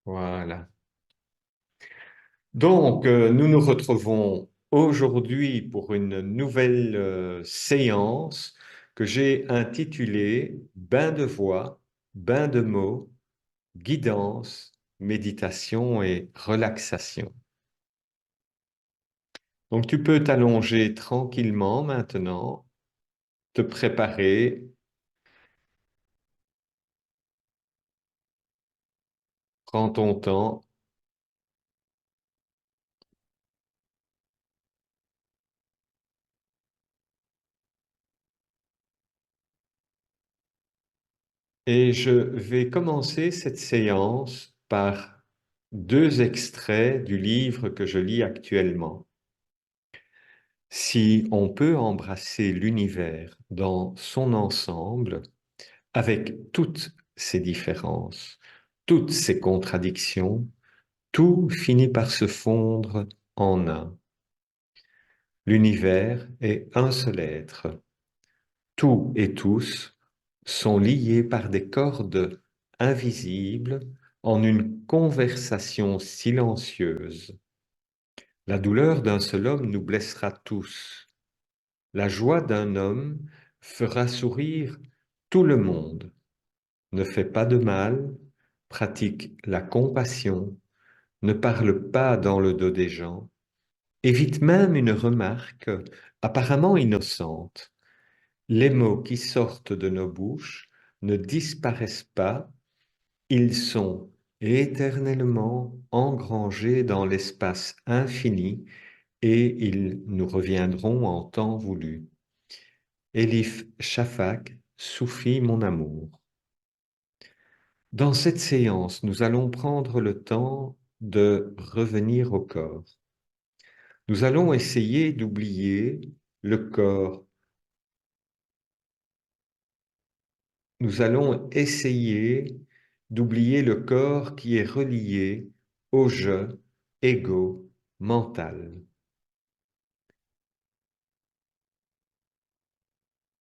Voilà. Donc, nous nous retrouvons aujourd'hui pour une nouvelle séance que j'ai intitulée Bain de voix, bain de mots, guidance, méditation et relaxation. Donc, tu peux t'allonger tranquillement maintenant, te préparer, prends ton temps et je vais commencer cette séance par deux extraits du livre que je lis actuellement. Si on peut embrasser l'univers dans son ensemble, avec toutes ses différences, toutes ses contradictions, tout finit par se fondre en un. L'univers est un seul être. Tout et tous sont liés par des cordes invisibles en une conversation silencieuse. La douleur d'un seul homme nous blessera tous. La joie d'un homme fera sourire tout le monde. Ne fais pas de mal, pratique la compassion, ne parle pas dans le dos des gens, évite même une remarque apparemment innocente. Les mots qui sortent de nos bouches ne disparaissent pas, ils sont éternellement engrangés dans l'espace infini et ils nous reviendront en temps voulu. Elif Shafak, Soufi mon amour. Dans cette séance, nous allons prendre le temps de revenir au corps. Nous allons essayer d'oublier le corps. Nous allons essayer d'oublier le corps qui est relié au je, ego, mental.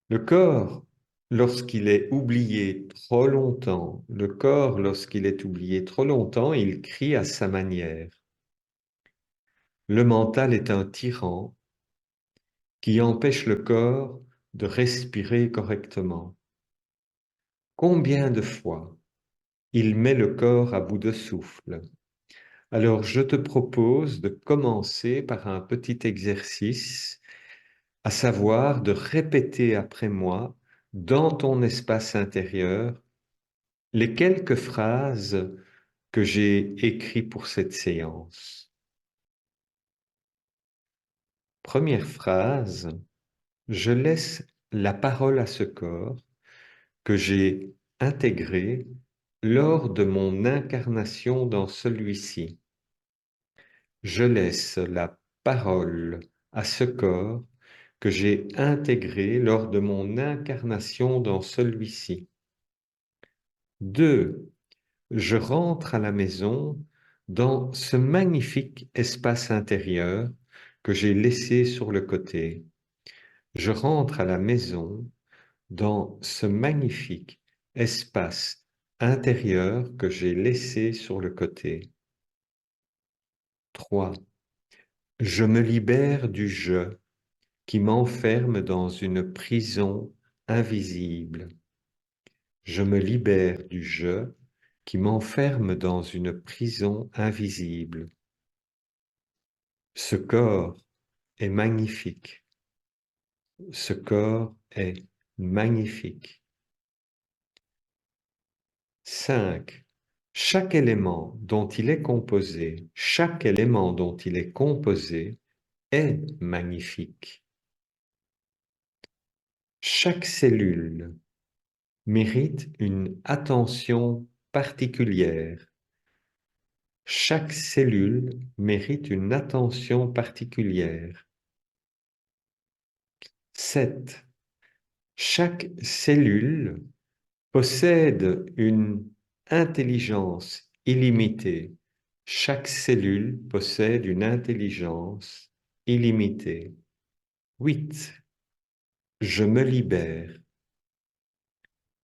Le corps, lorsqu'il est oublié trop longtemps, le corps, lorsqu'il est oublié trop longtemps, il crie à sa manière. Le mental est un tyran qui empêche le corps de respirer correctement. Combien de fois il met le corps à bout de souffle? Alors, je te propose de commencer par un petit exercice, à savoir de répéter après moi, dans ton espace intérieur, les quelques phrases que j'ai écrites pour cette séance. Première phrase, je laisse la parole à ce corps que j'ai intégré lors de mon incarnation dans celui-ci. Je laisse la parole à ce corps que j'ai intégré lors de mon incarnation dans celui-ci. 2. Je rentre à la maison dans ce magnifique espace intérieur que j'ai laissé sur le côté. Je rentre à la maison dans ce magnifique espace intérieur que j'ai laissé sur le côté. 3. Je me libère du je qui m'enferme dans une prison invisible. Je me libère du je qui m'enferme dans une prison invisible. Ce corps est magnifique. Ce corps est magnifique. 5. Chaque élément dont il est composé, chaque élément dont il est composé est magnifique. Chaque cellule mérite une attention particulière. Chaque cellule mérite une attention particulière. 7. Chaque cellule possède une intelligence illimitée. Chaque cellule possède une intelligence illimitée. 8. Je me libère.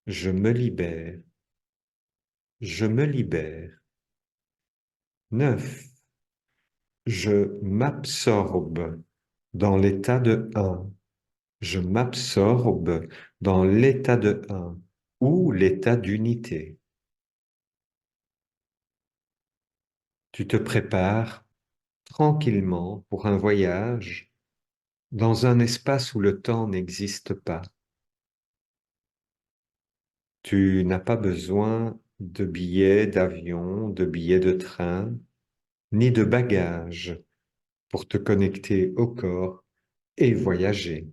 Je me libère. Je me libère. 9. Je m'absorbe dans l'état de 1. Je m'absorbe dans l'état de 1 ou l'état d'unité. Tu te prépares tranquillement pour un voyage dans un espace où le temps n'existe pas. Tu n'as pas besoin de billets d'avion, de billets de train, ni de bagages pour te connecter au corps et voyager.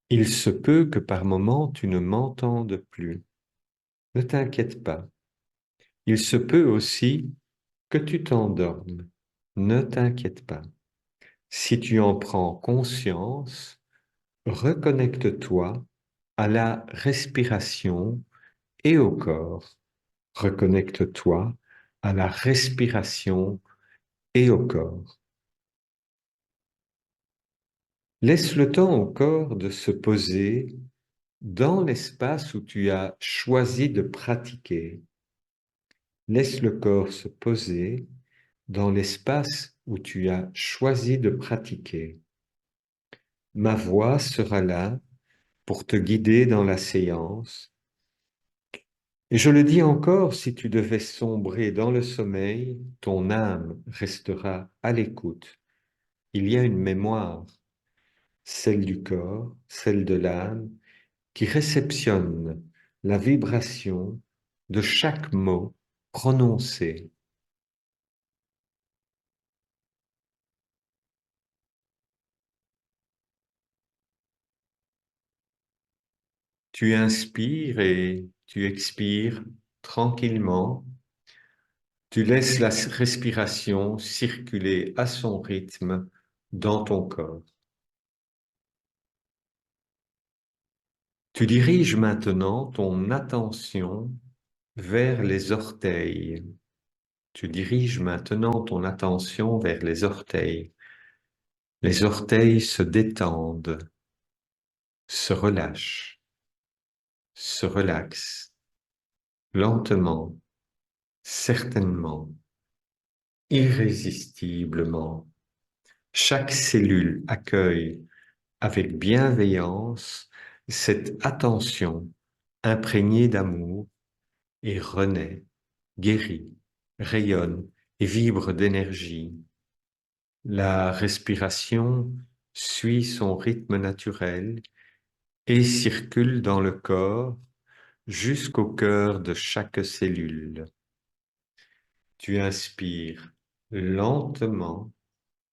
Il se peut que par moments tu ne m'entendes plus. Ne t'inquiète pas. Il se peut aussi que tu t'endormes. Ne t'inquiète pas. Si tu en prends conscience, reconnecte-toi à la respiration et au corps. Reconnecte-toi à la respiration et au corps. Laisse le temps au corps de se poser dans l'espace où tu as choisi de pratiquer. Laisse le corps se poser dans l'espace où tu as choisi de pratiquer. Ma voix sera là pour te guider dans la séance. Et je le dis encore, si tu devais sombrer dans le sommeil, ton âme restera à l'écoute. Il y a une mémoire, celle du corps, celle de l'âme, qui réceptionne la vibration de chaque mot prononcé. Tu inspires et tu expires tranquillement. Tu laisses la respiration circuler à son rythme dans ton corps. Tu diriges maintenant ton attention vers les orteils. Tu diriges maintenant ton attention vers les orteils. Les orteils se détendent, se relâchent, se relaxent, lentement, certainement, irrésistiblement. Chaque cellule accueille avec bienveillance cette attention imprégnée d'amour et renaît, guérit, rayonne et vibre d'énergie. La respiration suit son rythme naturel et circule dans le corps jusqu'au cœur de chaque cellule. Tu inspires lentement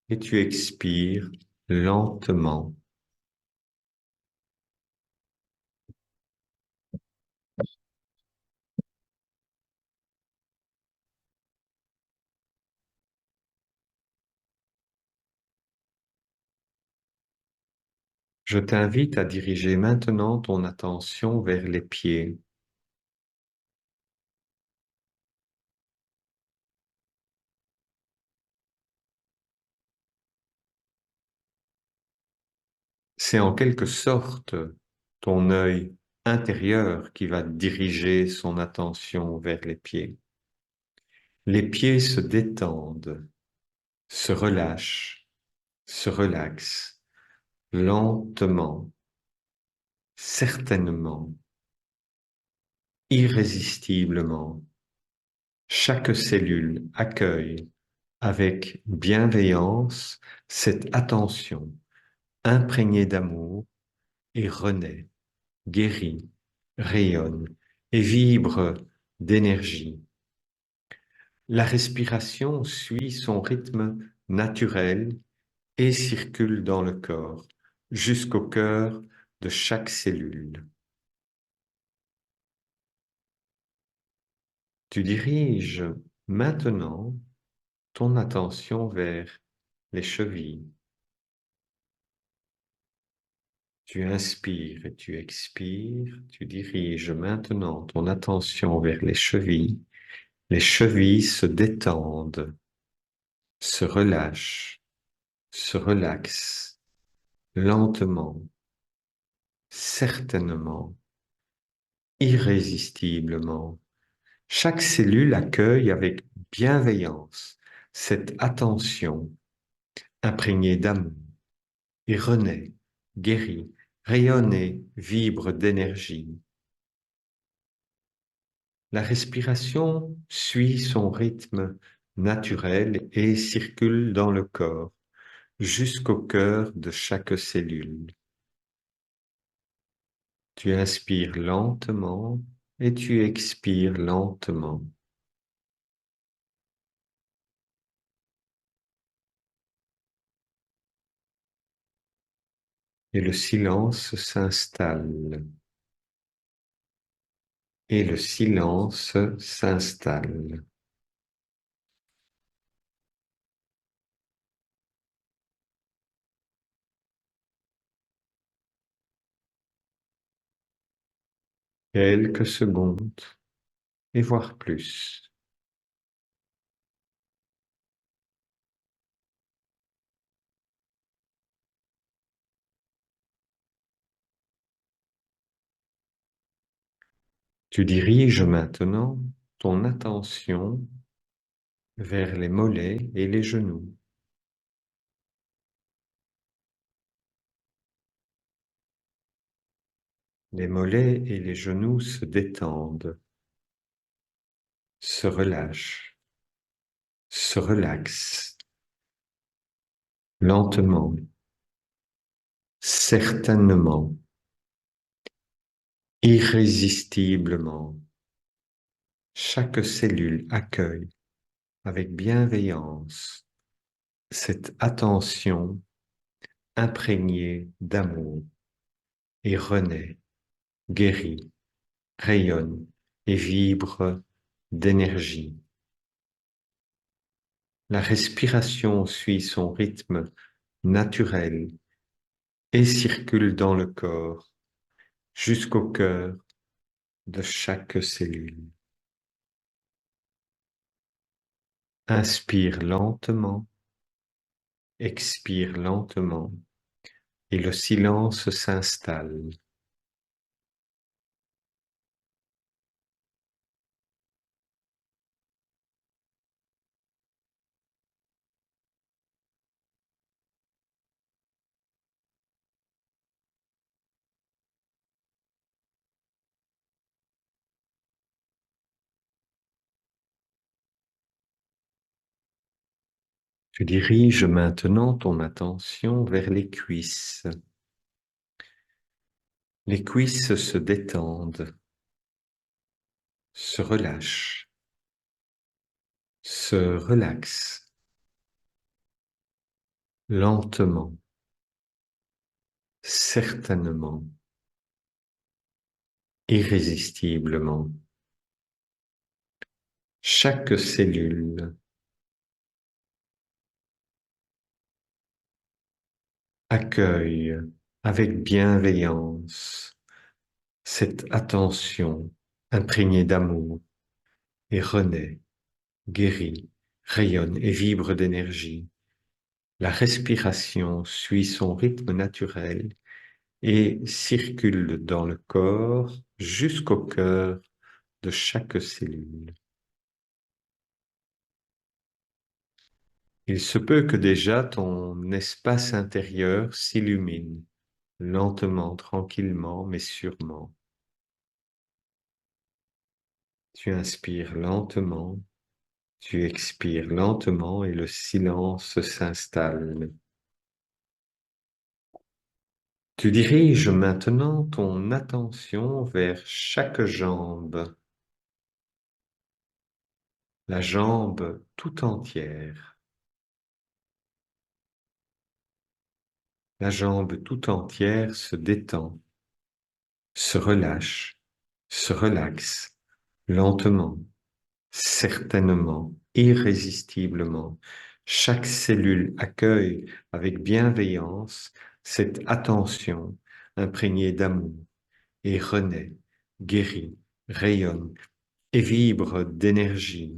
et tu expires lentement. Je t'invite à diriger maintenant ton attention vers les pieds. C'est en quelque sorte ton œil intérieur qui va diriger son attention vers les pieds. Les pieds se détendent, se relâchent, se relaxent, lentement, certainement, irrésistiblement. Chaque cellule accueille avec bienveillance cette attention imprégnée d'amour et renaît, guérit, rayonne et vibre d'énergie. La respiration suit son rythme naturel et circule dans le corps jusqu'au cœur de chaque cellule. Tu diriges maintenant ton attention vers les chevilles. Tu inspires et tu expires. Tu diriges maintenant ton attention vers les chevilles. Les chevilles se détendent, se relâchent, se relaxent lentement, certainement, irrésistiblement. Chaque cellule accueille avec bienveillance cette attention imprégnée d'amour et renaît, guérit, rayonne et vibre d'énergie. La respiration suit son rythme naturel et circule dans le corps jusqu'au cœur de chaque cellule. Tu inspires lentement et tu expires lentement. Et le silence s'installe. Et le silence s'installe. Quelques secondes et voire plus. Tu diriges maintenant ton attention vers les mollets et les genoux. Les mollets et les genoux se détendent, se relâchent, se relaxent lentement, certainement, irrésistiblement. Chaque cellule accueille avec bienveillance cette attention imprégnée d'amour et renaît, guérit, rayonne et vibre d'énergie. La respiration suit son rythme naturel et circule dans le corps jusqu'au cœur de chaque cellule. Inspire lentement, expire lentement et le silence s'installe. Tu diriges maintenant ton attention vers les cuisses. Les cuisses se détendent, se relâchent, se relaxent lentement, certainement, irrésistiblement. Chaque cellule accueille avec bienveillance cette attention imprégnée d'amour et renaît, guérit, rayonne et vibre d'énergie. La respiration suit son rythme naturel et circule dans le corps jusqu'au cœur de chaque cellule. Il se peut que déjà ton espace intérieur s'illumine lentement, tranquillement, mais sûrement. Tu inspires lentement, tu expires lentement et le silence s'installe. Tu diriges maintenant ton attention vers chaque jambe, la jambe tout entière. La jambe tout entière se détend, se relâche, se relaxe lentement, certainement, irrésistiblement. Chaque cellule accueille avec bienveillance cette attention imprégnée d'amour et renaît, guérit, rayonne et vibre d'énergie.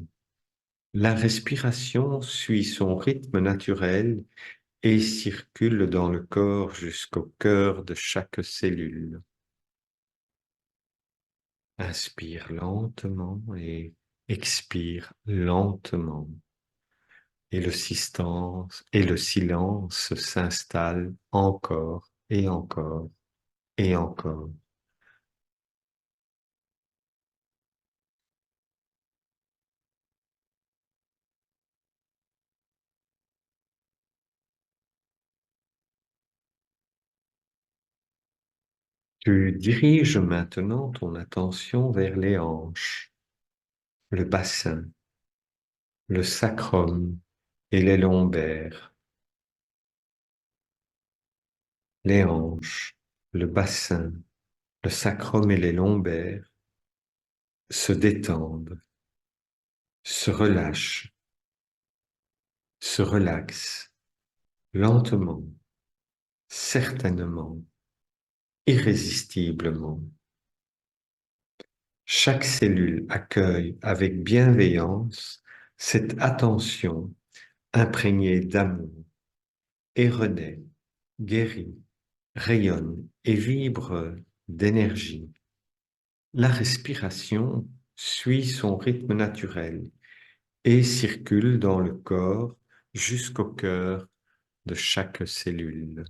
La respiration suit son rythme naturel et circule dans le corps jusqu'au cœur de chaque cellule. Inspire lentement et Expire lentement et le silence s'installe encore et encore et encore. Tu diriges maintenant ton attention vers les hanches, le bassin, le sacrum et les lombaires. Les hanches, le bassin, le sacrum et les lombaires se détendent, se relâchent, se relaxent lentement, certainement, irrésistiblement. Chaque cellule accueille avec bienveillance cette attention imprégnée d'amour et renaît, guérit, rayonne et vibre d'énergie. La respiration suit son rythme naturel et circule dans le corps jusqu'au cœur de chaque cellule.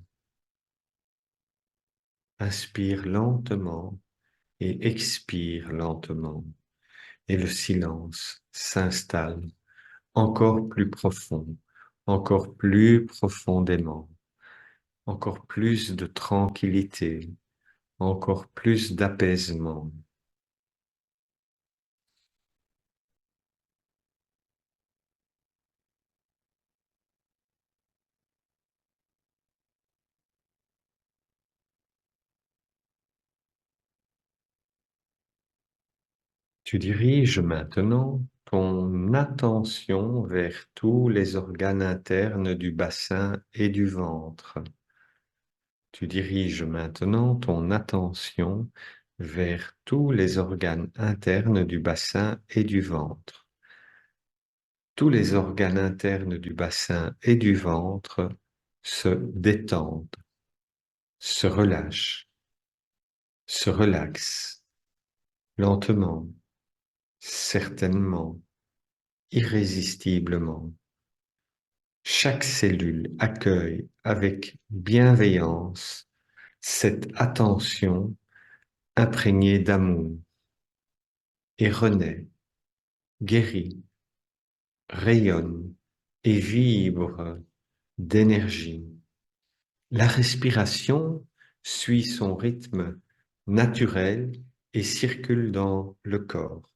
Inspire lentement et expire lentement, et le silence s'installe encore plus profond, encore plus profondément, encore plus de tranquillité, encore plus d'apaisement. Tu diriges maintenant ton attention vers tous les organes internes du bassin et du ventre. Tu diriges maintenant ton attention vers tous les organes internes du bassin et du ventre. Tous les organes internes du bassin et du ventre se détendent, se relâchent, se relaxent, lentement, certainement, irrésistiblement. Chaque cellule accueille avec bienveillance cette attention imprégnée d'amour et renaît, guérit, rayonne et vibre d'énergie. La respiration suit son rythme naturel et circule dans le corps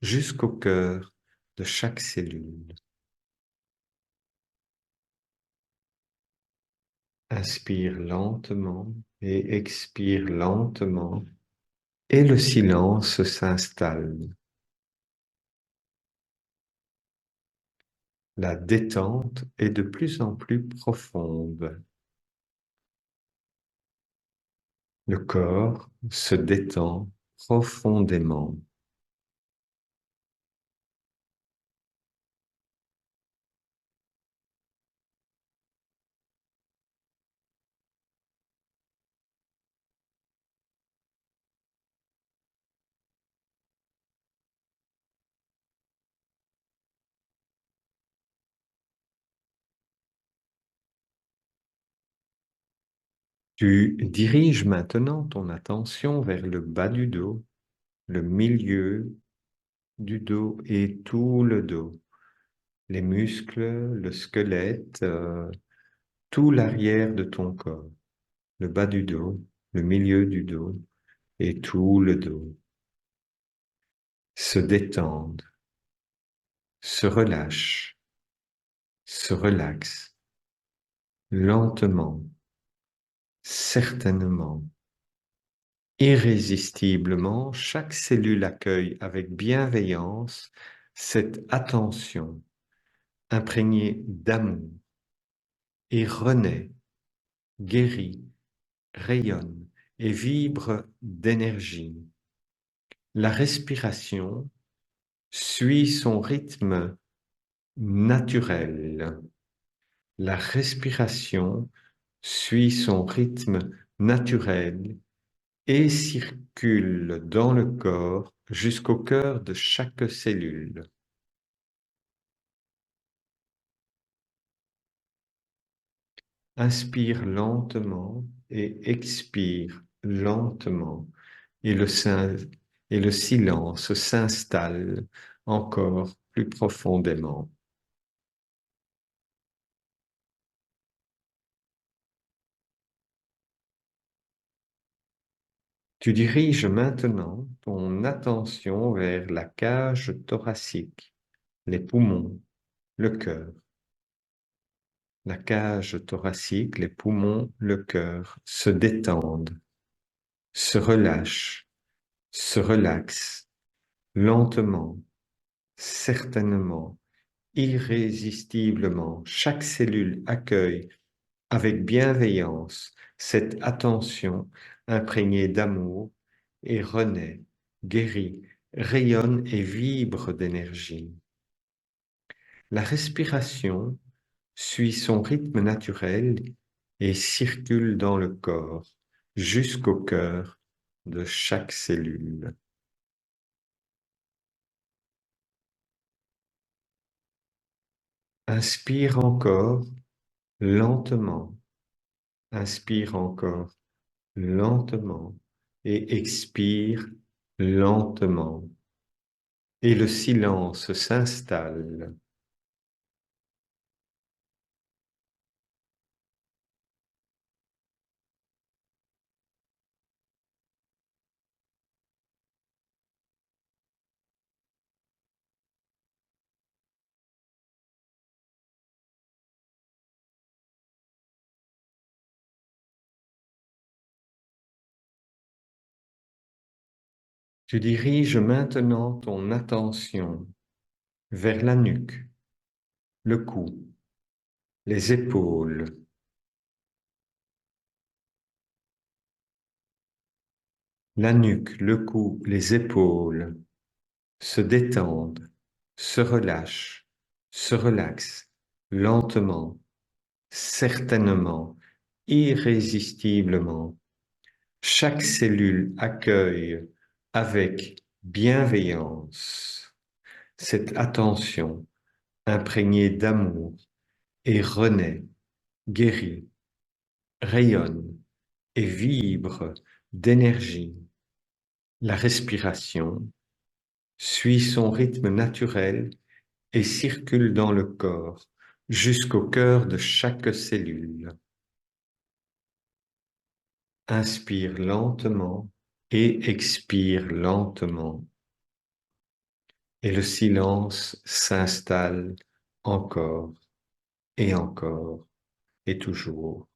jusqu'au cœur de chaque cellule. Inspire lentement et expire lentement et le silence s'installe. La détente est de plus en plus profonde. Le corps se détend profondément. Tu diriges maintenant ton attention vers le bas du dos, le milieu du dos et tout le dos, les muscles, le squelette, tout l'arrière de ton corps, le bas du dos, le milieu du dos et tout le dos. Se détendent, se relâchent, se relaxent, lentement, certainement, irrésistiblement, chaque cellule accueille avec bienveillance cette attention imprégnée d'amour et renaît, guérit, rayonne et vibre d'énergie. La respiration suit son rythme naturel. La respiration suit son rythme naturel et circule dans le corps jusqu'au cœur de chaque cellule. Inspire lentement et expire lentement et et le silence s'installe encore plus profondément. Tu diriges maintenant ton attention vers la cage thoracique, les poumons, le cœur. La cage thoracique, les poumons, le cœur se détendent, se relâchent, se relaxent lentement, certainement, irrésistiblement. Chaque cellule accueille avec bienveillance cette attention imprégnée d'amour et renaît, guérit, rayonne et vibre d'énergie. La respiration suit son rythme naturel et circule dans le corps jusqu'au cœur de chaque cellule. Inspire encore lentement, inspire encore lentement et expire lentement. Et le silence s'installe. Tu diriges maintenant ton attention vers la nuque, le cou, les épaules. La nuque, le cou, les épaules se détendent, se relâchent, se relaxent lentement, certainement, irrésistiblement. Chaque cellule accueille avec bienveillance cette attention imprégnée d'amour et renaît, guérit, rayonne et vibre d'énergie. La respiration suit son rythme naturel et circule dans le corps jusqu'au cœur de chaque cellule. Inspire lentement et expire lentement. Et le silence s'installe encore et encore et toujours.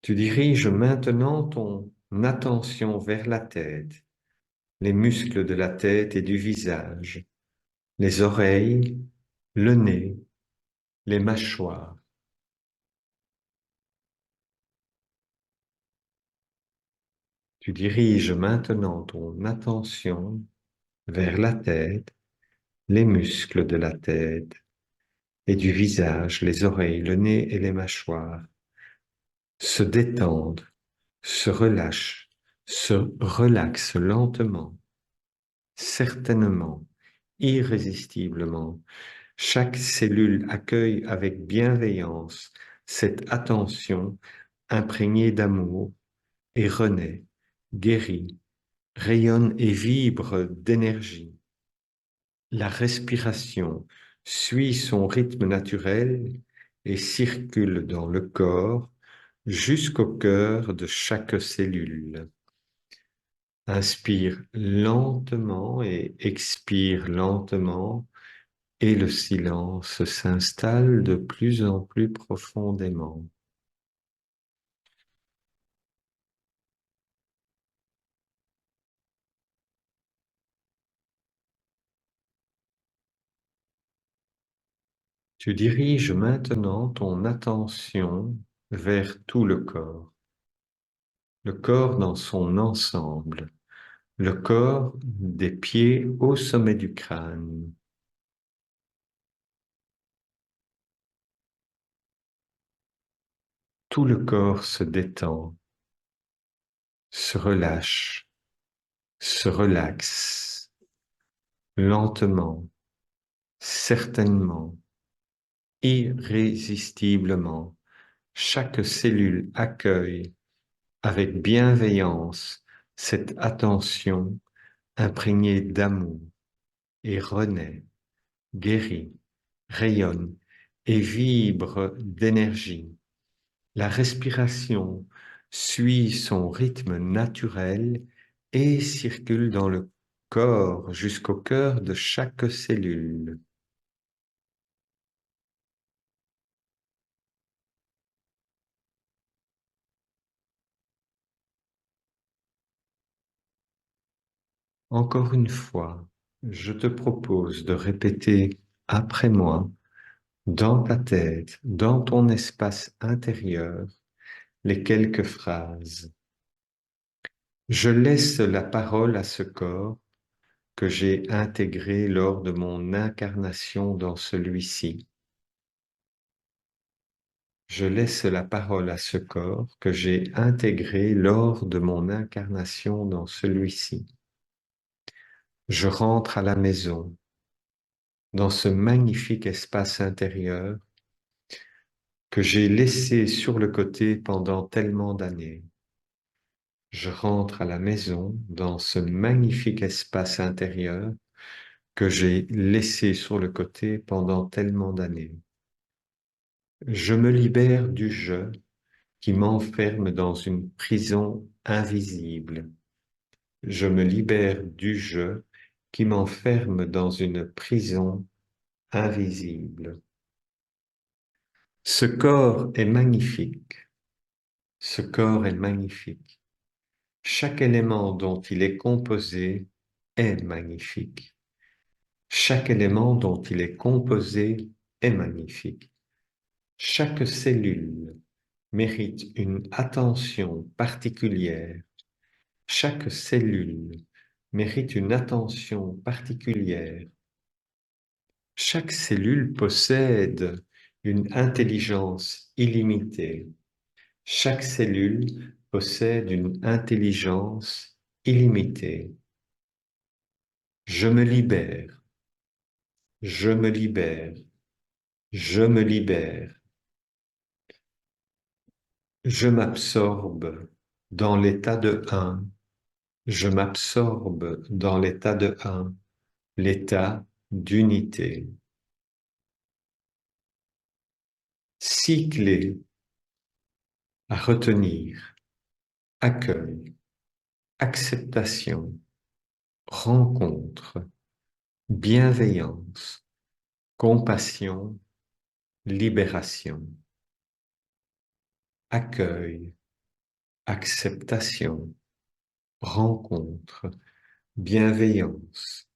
Tu diriges maintenant ton attention vers la tête, les muscles de la tête et du visage, les oreilles, le nez, les mâchoires. Tu diriges maintenant ton attention vers la tête, les muscles de la tête et du visage, les oreilles, le nez et les mâchoires se détendent, se relâchent, se relaxent lentement, certainement, irrésistiblement. Chaque cellule accueille avec bienveillance cette attention imprégnée d'amour et renaît, guérit, rayonne et vibre d'énergie. La respiration suit son rythme naturel et circule dans le corps jusqu'au cœur de chaque cellule. Inspire lentement et expire lentement et le silence s'installe de plus en plus profondément. Tu diriges maintenant ton attention vers tout le corps dans son ensemble, le corps des pieds au sommet du crâne. Tout le corps se détend, se relâche, se relaxe, lentement, certainement, irrésistiblement. Chaque cellule accueille avec bienveillance cette attention imprégnée d'amour et renaît, guérit, rayonne et vibre d'énergie. La respiration suit son rythme naturel et circule dans le corps jusqu'au cœur de chaque cellule. Encore une fois, je te propose de répéter après moi, dans ta tête, dans ton espace intérieur, les quelques phrases. Je laisse la parole à ce corps que j'ai intégré lors de mon incarnation dans celui-ci. Je laisse la parole à ce corps que j'ai intégré lors de mon incarnation dans celui-ci. Je rentre à la maison, dans ce magnifique espace intérieur que j'ai laissé sur le côté pendant tellement d'années. Je rentre à la maison, dans ce magnifique espace intérieur que j'ai laissé sur le côté pendant tellement d'années. Je me libère du je qui m'enferme dans une prison invisible. Je me libère du je qui m'enferme dans une prison invisible. Ce corps est magnifique. Ce corps est magnifique. Chaque élément dont il est composé est magnifique. Chaque élément dont il est composé est magnifique. Chaque cellule mérite une attention particulière. Chaque cellule mérite une attention particulière. Chaque cellule possède une intelligence illimitée. Chaque cellule possède une intelligence illimitée. Je me libère, je me libère, je me libère. Je m'absorbe dans l'état de un. Je m'absorbe dans l'état de un, l'état d'unité. 6 clés à retenir: accueil, acceptation, rencontre, bienveillance, compassion, libération. Accueil, acceptation, rencontre, bienveillance,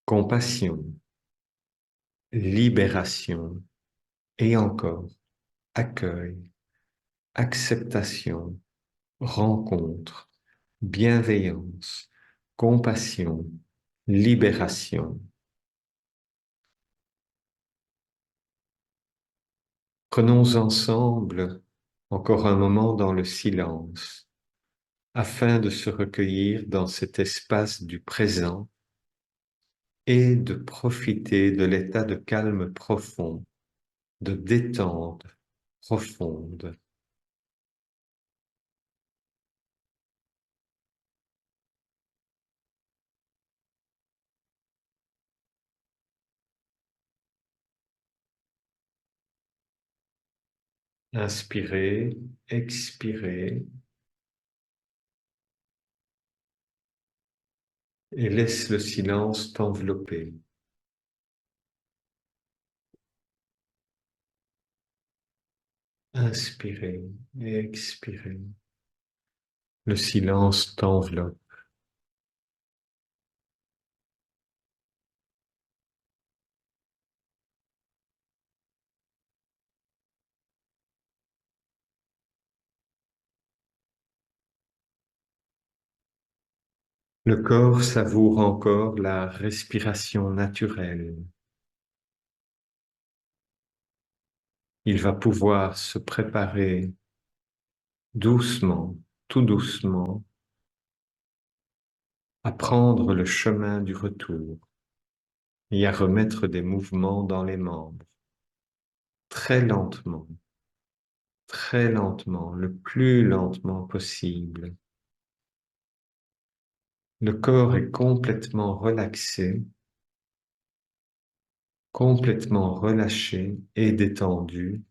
compassion, libération et encore accueil, acceptation, rencontre, bienveillance, compassion, libération. Prenons ensemble encore un moment dans le silence afin de se recueillir dans cet espace du présent et de profiter de l'état de calme profond, de détente profonde. Inspirez, expirez et laisse le silence t'envelopper. Inspirez et expirez. Le silence t'enveloppe. Le corps savoure encore la respiration naturelle. Il va pouvoir se préparer doucement, tout doucement, à prendre le chemin du retour et à remettre des mouvements dans les membres, très lentement, le plus lentement possible. Le corps est complètement relaxé, complètement relâché et détendu,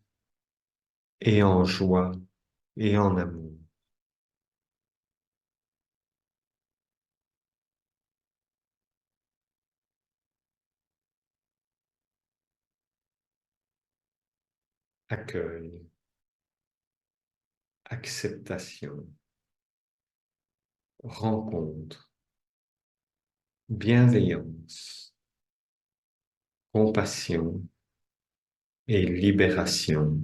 et en joie et en amour. Accueil, acceptation, rencontre, bienveillance, compassion et libération.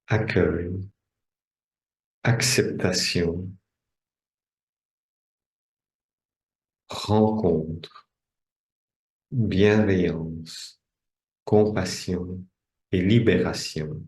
Accueil, acceptation, rencontre, bienveillance, compassion et libération.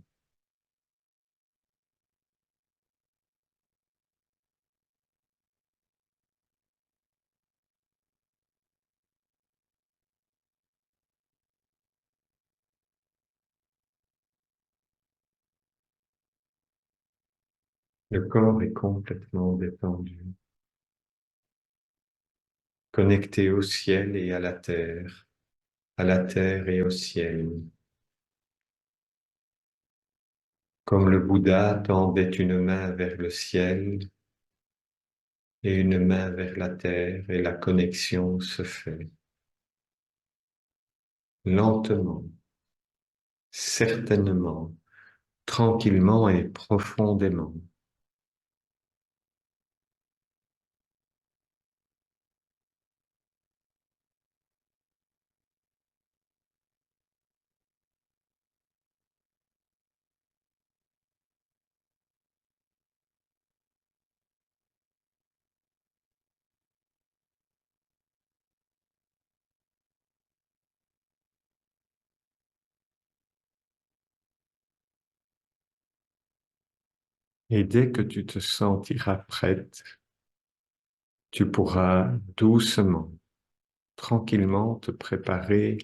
Le corps est complètement détendu, connecté au ciel et à la terre et au ciel. Comme le Bouddha tendait une main vers le ciel et une main vers la terre, et la connexion se fait lentement, certainement, tranquillement et profondément. Et dès que tu te sentiras prête, tu pourras doucement, tranquillement te préparer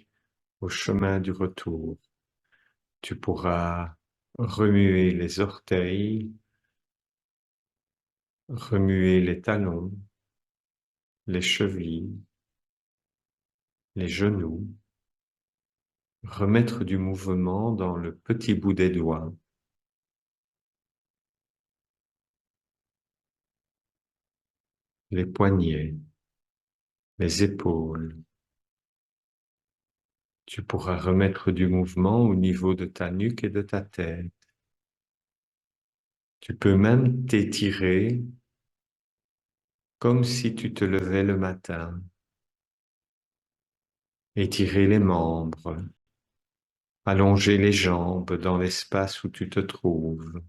au chemin du retour. Tu pourras remuer les orteils, remuer les talons, les chevilles, les genoux, remettre du mouvement dans le petit bout des doigts, les poignets, les épaules. Tu pourras remettre du mouvement au niveau de ta nuque et de ta tête. Tu peux même t'étirer comme si tu te levais le matin. Étirer les membres, allonger les jambes dans l'espace où tu te trouves.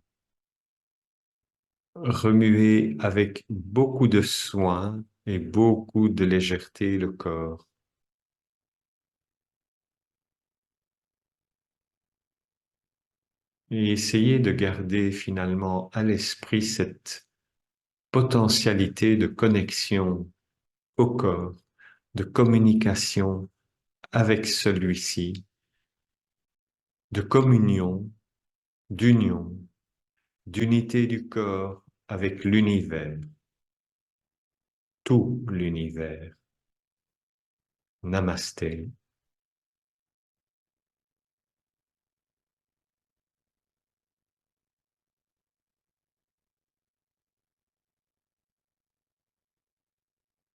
Remuer avec beaucoup de soin et beaucoup de légèreté le corps. Et essayer de garder finalement à l'esprit cette potentialité de connexion au corps, de communication avec celui-ci, de communion, d'union, d'unité du corps avec l'univers, tout l'univers. Namasté.